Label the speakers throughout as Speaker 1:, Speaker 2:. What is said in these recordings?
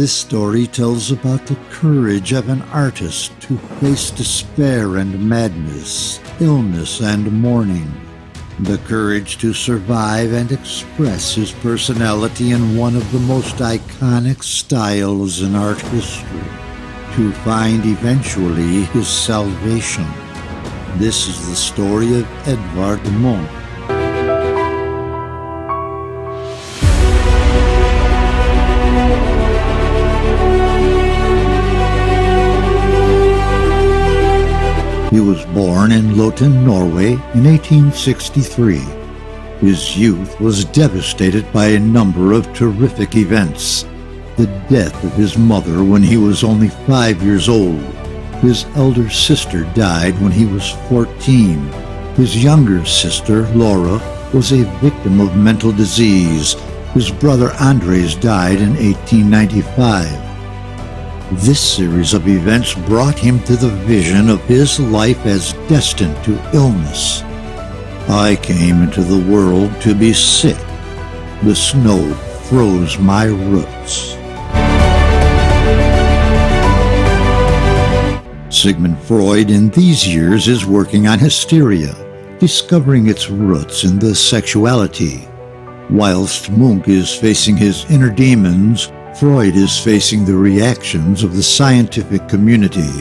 Speaker 1: This story tells about the courage of an artist to face despair and madness, illness and mourning, the courage to survive and express his personality in one of the most iconic styles in art history, to find eventually his salvation. This is the story of EDVARD Munch. He was born in Loten, Norway in 1863. His youth was devastated by a number of terrific events. The death of his mother when he was only 5 years old. His elder sister died when he was 14. His younger sister, Laura, was a victim of mental disease. His brother Andrea died in 1895. This series of events brought him to the vision of his life as destined to illness. I came into the world to be sick. The snow froze my roots. Sigmund Freud in these years is working on hysteria, discovering its roots in the sexuality. Whilst Munch is facing his inner demons, Freud is facing the reactions of the scientific community.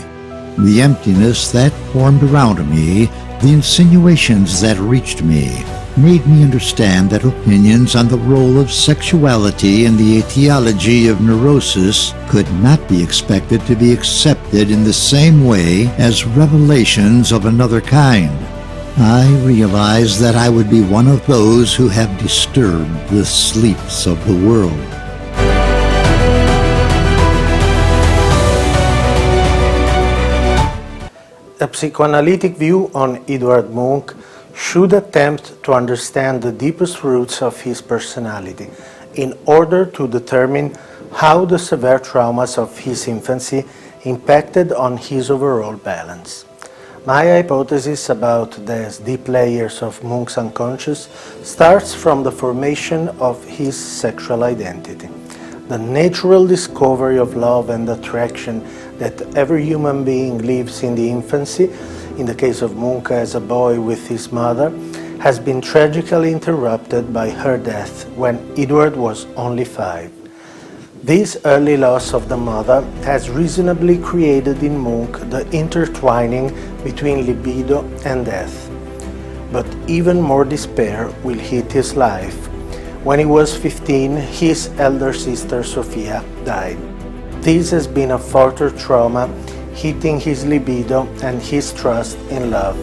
Speaker 1: The emptiness that formed around me, the insinuations that reached me, made me understand that opinions on the role of sexuality in the etiology of neurosis could not be expected to be accepted in the same way as revelations of another kind. I realized that I would be one of those who have disturbed the sleeps of the world.
Speaker 2: A psychoanalytic view on Edvard Munch should attempt to understand the deepest roots of his personality in order to determine how the severe traumas of his infancy impacted on his overall balance. My hypothesis about these deep layers of Munch's unconscious starts from the formation of his sexual identity. The natural discovery of love and attraction that every human being lives in the infancy, in the case of Munch as a boy with his mother, has been tragically interrupted by her death when Edvard was only 5. This early loss of the mother has reasonably created in Munch the intertwining between libido and death. But even more despair will hit his life. When he was 15, his elder sister Sophia died. This has been a further trauma hitting his libido and his trust in love,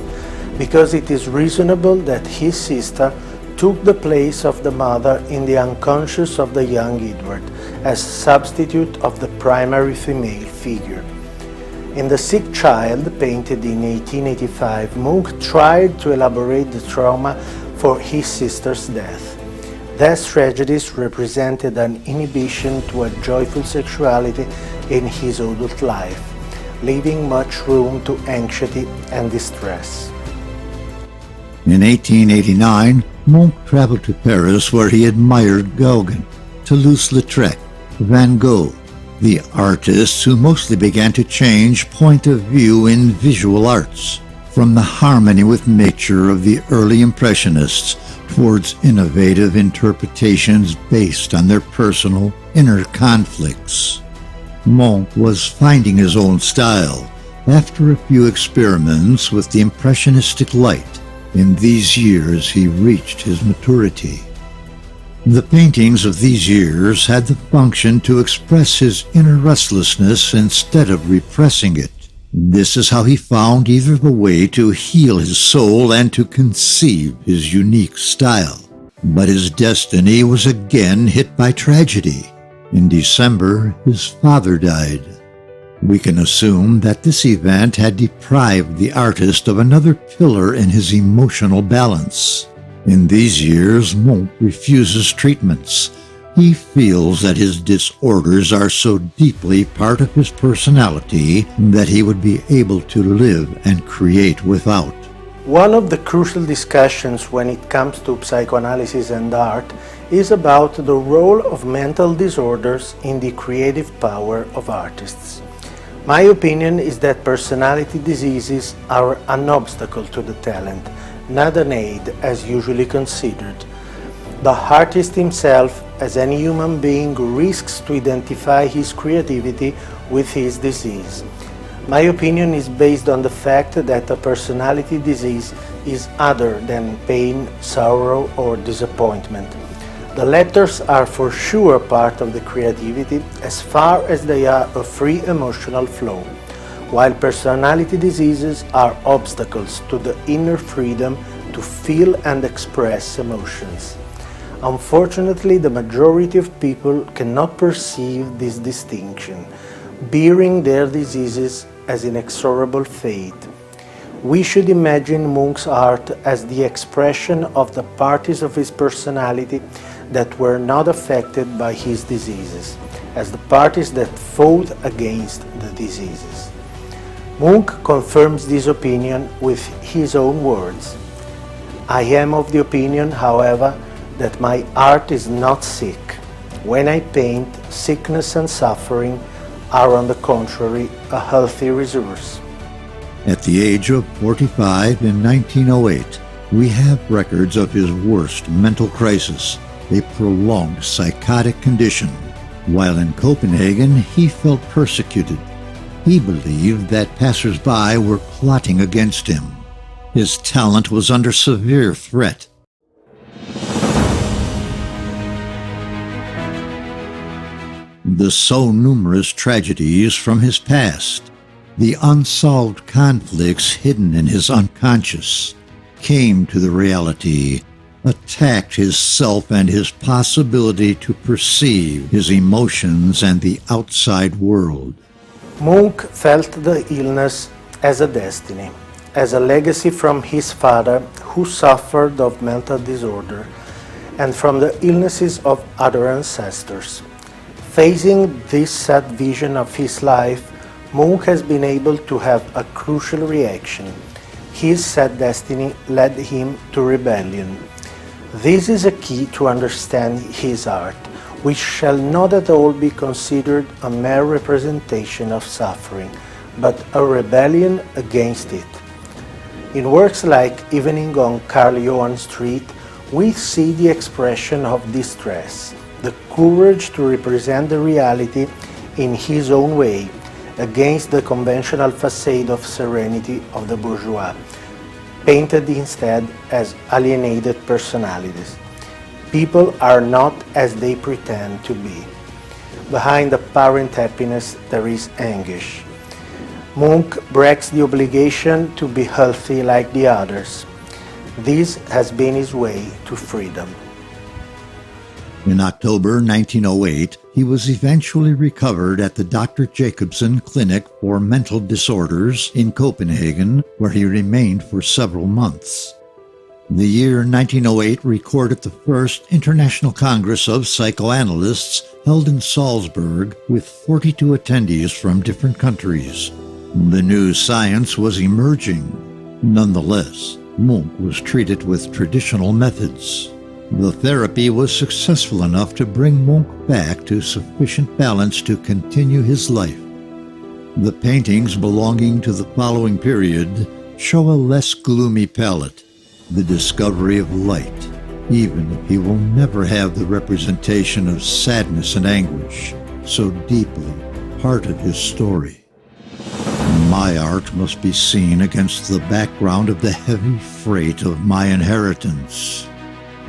Speaker 2: because it is reasonable that his sister took the place of the mother in the unconscious of the young Edvard as substitute of the primary female figure. In The Sick Child, painted in 1885, Munch tried to elaborate the trauma for his sister's death. These tragedies represented an inhibition to a joyful sexuality in his adult life, leaving much room to anxiety and distress.
Speaker 1: In 1889, Munch traveled to Paris where he admired Gauguin, Toulouse-Lautrec, Van Gogh, the artists who mostly began to change point of view in visual arts, from the harmony with nature of the early Impressionists towards innovative interpretations based on their personal inner conflicts. Munch was finding his own style after a few experiments with the impressionistic light. In these years he reached his maturity. The paintings of these years had the function to express his inner restlessness instead of repressing it. This is how he found either the way to heal his soul and to conceive his unique style. But his destiny was again hit by tragedy. In December, his father died. We can assume that this event had deprived the artist of another pillar in his emotional balance. In these years, Munch refuses treatments. He feels that his disorders are so deeply part of his personality that he would be able to live and create without.
Speaker 2: One of the crucial discussions when it comes to psychoanalysis and art is about the role of mental disorders in the creative power of artists. My opinion is that personality diseases are an obstacle to the talent, not an aid as usually considered. The artist himself, as any human being, risks to identify his creativity with his disease. My opinion is based on the fact that a personality disease is other than pain, sorrow, or disappointment. The letters are for sure part of the creativity as far as they are a free emotional flow, while personality diseases are obstacles to the inner freedom to feel and express emotions. Unfortunately, the majority of people cannot perceive this distinction, bearing their diseases as inexorable fate. We should imagine Munch's art as the expression of the parts of his personality that were not affected by his diseases, as the parties that fought against the diseases. Munch confirms this opinion with his own words. I am of the opinion, however, that my art is not sick. When I paint, sickness and suffering are on the contrary a healthy resource.
Speaker 1: At the age of 45 in 1908, we have records of his worst mental crisis, a prolonged psychotic condition. While in Copenhagen, he felt persecuted. He believed that passers-by were plotting against him. His talent was under severe threat. The so numerous tragedies from his past, the unsolved conflicts hidden in his unconscious, came to the reality, attacked his self and his possibility to perceive his emotions and the outside world.
Speaker 2: Munch felt the illness as a destiny, as a legacy from his father, who suffered of mental disorder, and from the illnesses of other ancestors. Facing this sad vision of his life, Munch has been able to have a crucial reaction. His sad destiny led him to rebellion. This is a key to understand his art, which shall not at all be considered a mere representation of suffering, but a rebellion against it. In works like Evening on Karl Johan Street, we see the expression of distress, the courage to represent the reality in his own way, against the conventional facade of serenity of the bourgeois, painted instead as alienated personalities. People are not as they pretend to be. Behind apparent happiness there is anguish. Munch breaks the obligation to be healthy like the others. This has been his way to freedom.
Speaker 1: In October 1908, he was eventually recovered at the Dr. Jacobsen Clinic for Mental Disorders in Copenhagen, where he remained for several months. The year 1908 recorded the first International Congress of Psychoanalysts held in Salzburg with 42 attendees from different countries. The new science was emerging. Nonetheless, Munch was treated with traditional methods. The therapy was successful enough to bring Munch back to sufficient balance to continue his life. The paintings belonging to the following period show a less gloomy palette, the discovery of light, even if he will never have the representation of sadness and anguish, so deeply part of his story. My art must be seen against the background of the heavy freight of my inheritance.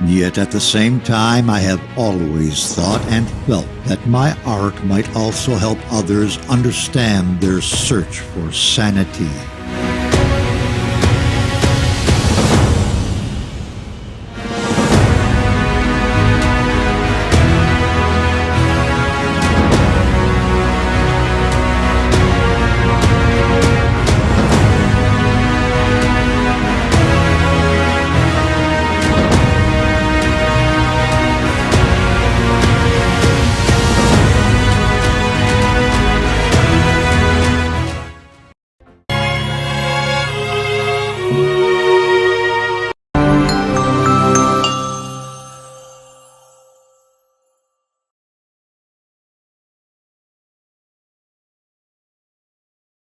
Speaker 1: Yet at the same time, I have always thought and felt that my art might also help others understand their search for sanity.